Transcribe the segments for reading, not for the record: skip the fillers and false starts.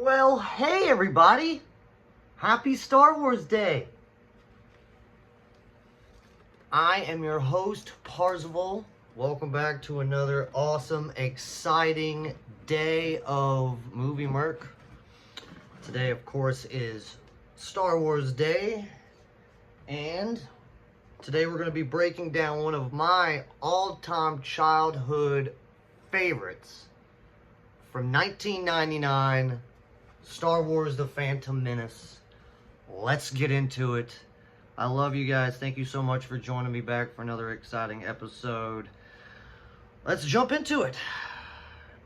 Well, hey everybody! Happy Star Wars Day! I am your host, Parzival. Welcome back to another awesome, exciting day of movie merc. Today, of course, is Star Wars Day, and today we're going to be breaking down one of my all-time childhood favorites from 1999, Star Wars The Phantom Menace. Let's get into it. I love you guys. Thank you so much for joining me back for another exciting episode. Let's jump into it.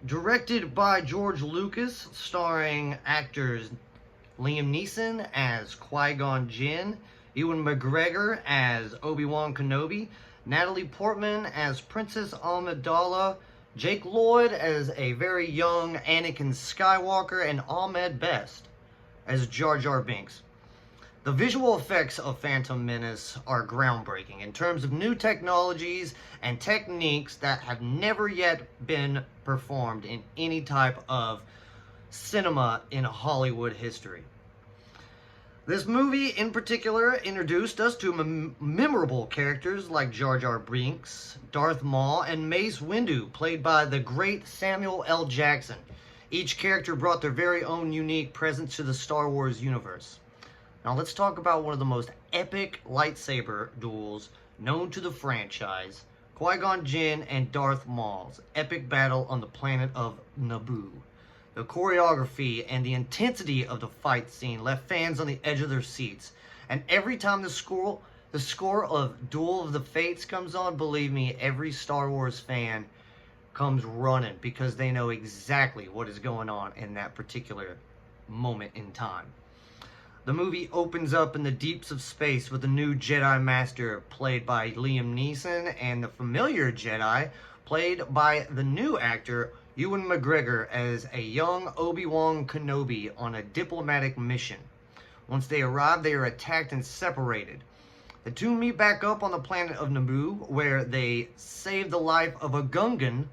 Directed by George Lucas, starring actors Liam Neeson as Qui-Gon Jinn, Ewan McGregor as Obi-Wan Kenobi, Natalie Portman as Princess Amidala, Jake Lloyd as a very young Anakin Skywalker, and Ahmed Best as Jar Jar Binks. The visual effects of Phantom Menace are groundbreaking in terms of new technologies and techniques that have never yet been performed in any type of cinema in Hollywood history. This movie in particular introduced us to memorable characters like Jar Jar Binks, Darth Maul, and Mace Windu, played by the great Samuel L. Jackson. Each character brought their very own unique presence to the Star Wars universe. Now let's talk about one of the most epic lightsaber duels known to the franchise, Qui-Gon Jinn and Darth Maul's epic battle on the planet of Naboo. The choreography and the intensity of the fight scene left fans on the edge of their seats. And every time the score of Duel of the Fates comes on, believe me, every Star Wars fan comes running because they know exactly what is going on in that particular moment in time. The movie opens up in the deeps of space with a new Jedi Master played by Liam Neeson and the familiar Jedi played by the new actor Ewan McGregor as a young Obi-Wan Kenobi on a diplomatic mission. Once they arrive, they are attacked and separated. The two meet back up on the planet of Naboo, where they save the life of a Gungan,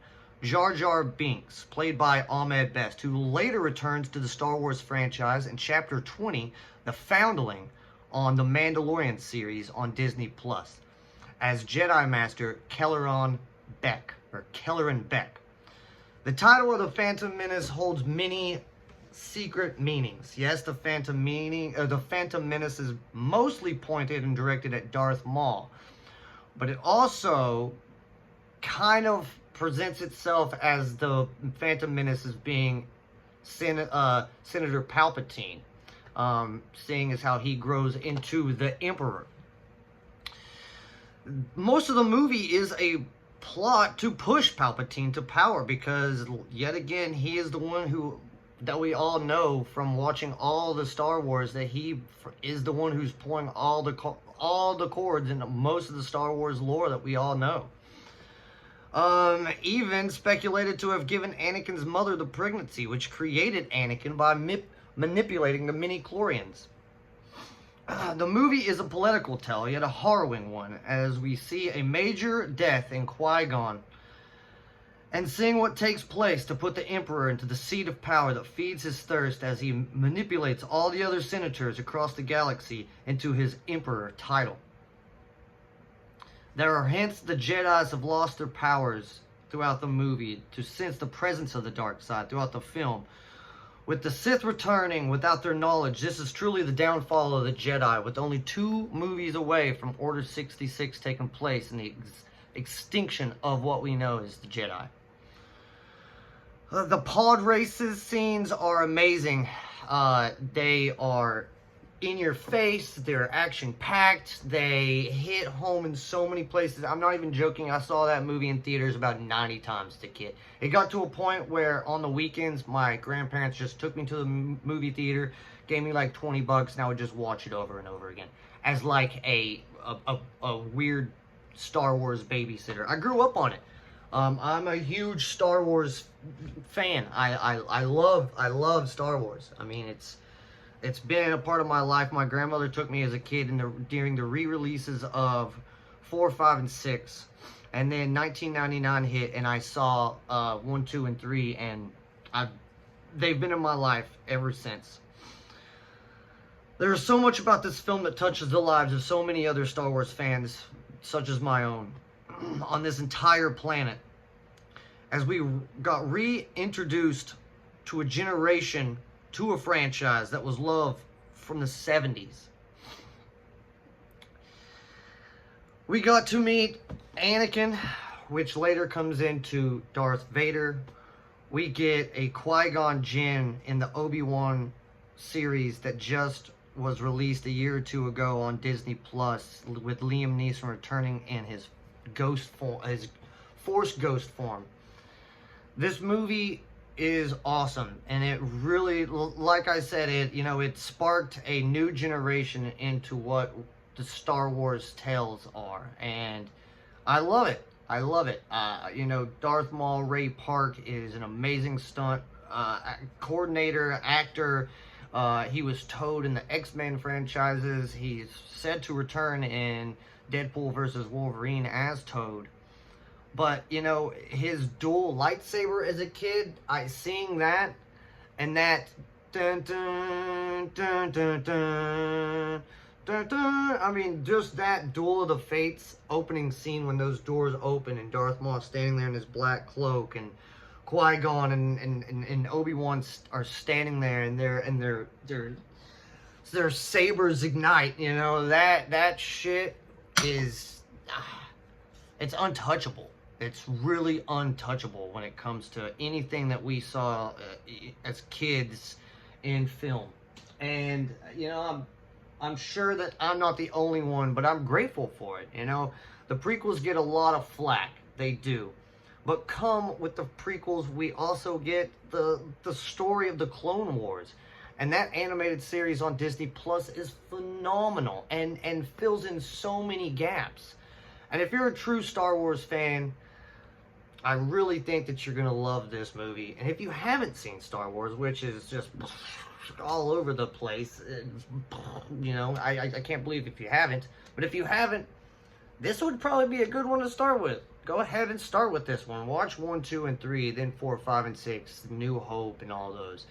Jar Jar Binks, played by Ahmed Best, who later returns to the Star Wars franchise in Chapter 20, The Foundling, on the Mandalorian series on Disney+, as Jedi Master Kelleran Beck. The title of the Phantom Menace holds many secret meanings. Yes, the Phantom Menace is mostly pointed and directed at Darth Maul, but it also kind of presents itself as the Phantom Menace as being Senator Palpatine, seeing as how he grows into the Emperor. Most of the movie is a plot to push Palpatine to power, because yet again he is the one that we all know from watching all the Star Wars, that he is the one who's pulling all the cords in most of the Star Wars lore that we all know. Even speculated to have given Anakin's mother the pregnancy, which created Anakin by manipulating the midi-chlorians. The movie is a political tale, yet a harrowing one, as we see a major death in Qui-Gon, and seeing what takes place to put the Emperor into the seat of power that feeds his thirst as he manipulates all the other senators across the galaxy into his Emperor title. There are hints the Jedis have lost their powers throughout the movie to sense the presence of the dark side throughout the film. With the Sith returning without their knowledge, this is truly the downfall of the Jedi, with only 2 movies away from Order 66 taking place and the extinction of what we know as the Jedi. The pod races scenes are amazing. They are in your face, they're action-packed, they hit home in so many places. I'm not even joking, I saw that movie in theaters about 90 times as a kid. It got to a point where on the weekends, my grandparents just took me to the movie theater, gave me like 20 bucks, and I would just watch it over and over again. As like a weird Star Wars babysitter. I grew up on it. I'm a huge Star Wars fan. I love Star Wars. I mean, it's been a part of my life. My grandmother took me as a kid during the re-releases of 4, 5, and 6. And then 1999 hit, and I saw 1, 2, and 3, and I've they've been in my life ever since. There's so much about this film that touches the lives of so many other Star Wars fans, such as my own, on this entire planet. As we got reintroduced to a generation, to a franchise that was loved from the 70s. We got to meet Anakin, which later comes into Darth Vader. We get a Qui-Gon Jinn in the Obi-Wan series that just was released a year or two ago on Disney Plus, with Liam Neeson returning in his ghost form, his Force ghost form. This movie is awesome, and it really, like I said, it sparked a new generation into what the Star Wars tales are, and I love it. I love it. Darth Maul, Ray Park is an amazing stunt coordinator, actor. He was Toad in the X-Men franchises. He's set to return in Deadpool vs. Wolverine as Toad. But, his dual lightsaber as a kid, seeing that, and that dun dun dun dun dun dun dun, I mean, just that Duel of the Fates opening scene when those doors open and Darth Maul standing there in his black cloak, and Qui-Gon and Obi-Wan are standing there, and their sabers ignite. That shit is, it's untouchable. It's really untouchable when it comes to anything that we saw as kids in film. And I'm sure that I'm not the only one, but I'm grateful for it. The prequels get a lot of flack. They do. But come with the prequels, we also get the story of the Clone Wars. And that animated series on Disney Plus is phenomenal and fills in so many gaps. And if you're a true Star Wars fan, I really think that you're going to love this movie. And if you haven't seen Star Wars, which is just all over the place, I can't believe if you haven't. But if you haven't, this would probably be a good one to start with. Go ahead and start with this one. Watch 1, 2, and 3, then 4, 5, and 6, New Hope, and all those.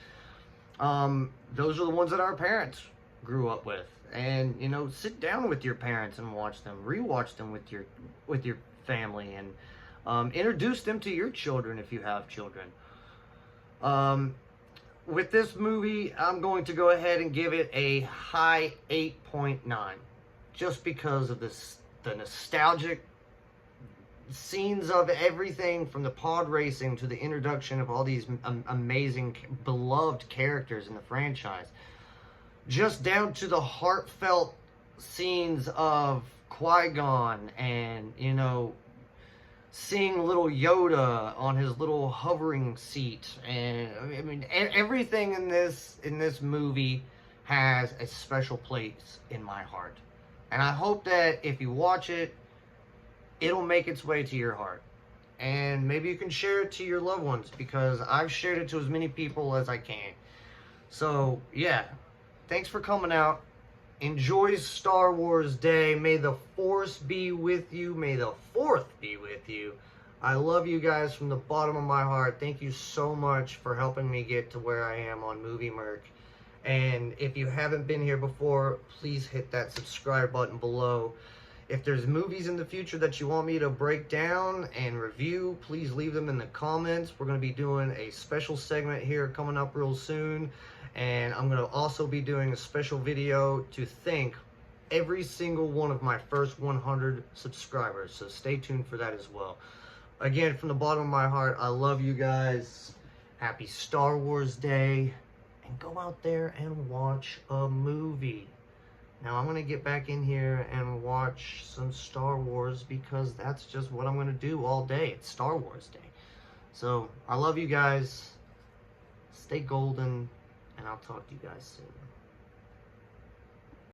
Those are the ones that our parents grew up with. And, sit down with your parents and watch them. Rewatch them with your family, and introduce them to your children if you have children. With this movie, I'm going to go ahead and give it a high 8.9. Just because of the nostalgic scenes of everything from the pod racing to the introduction of all these amazing, beloved characters in the franchise. Just down to the heartfelt scenes of Qui-Gon and, seeing little Yoda on his little hovering seat. And, everything in this movie has a special place in my heart. And I hope that if you watch it, it'll make its way to your heart. And maybe you can share it to your loved ones, because I've shared it to as many people as I can. So, yeah. Thanks for coming out. Enjoy Star Wars Day. May the Force be with you. May the 4th be with you. I love you guys from the bottom of my heart. Thank you so much for helping me get to where I am on Movie Merc. And if you haven't been here before, please hit that subscribe button below. If there's movies in the future that you want me to break down and review, please leave them in the comments. We're going to be doing a special segment here coming up real soon. And I'm going to also be doing a special video to thank every single one of my first 100 subscribers. So stay tuned for that as well. Again, from the bottom of my heart, I love you guys. Happy Star Wars Day. And go out there and watch a movie. Now, I'm going to get back in here and watch some Star Wars, because that's just what I'm going to do all day. It's Star Wars Day. So, I love you guys. Stay golden, and I'll talk to you guys soon.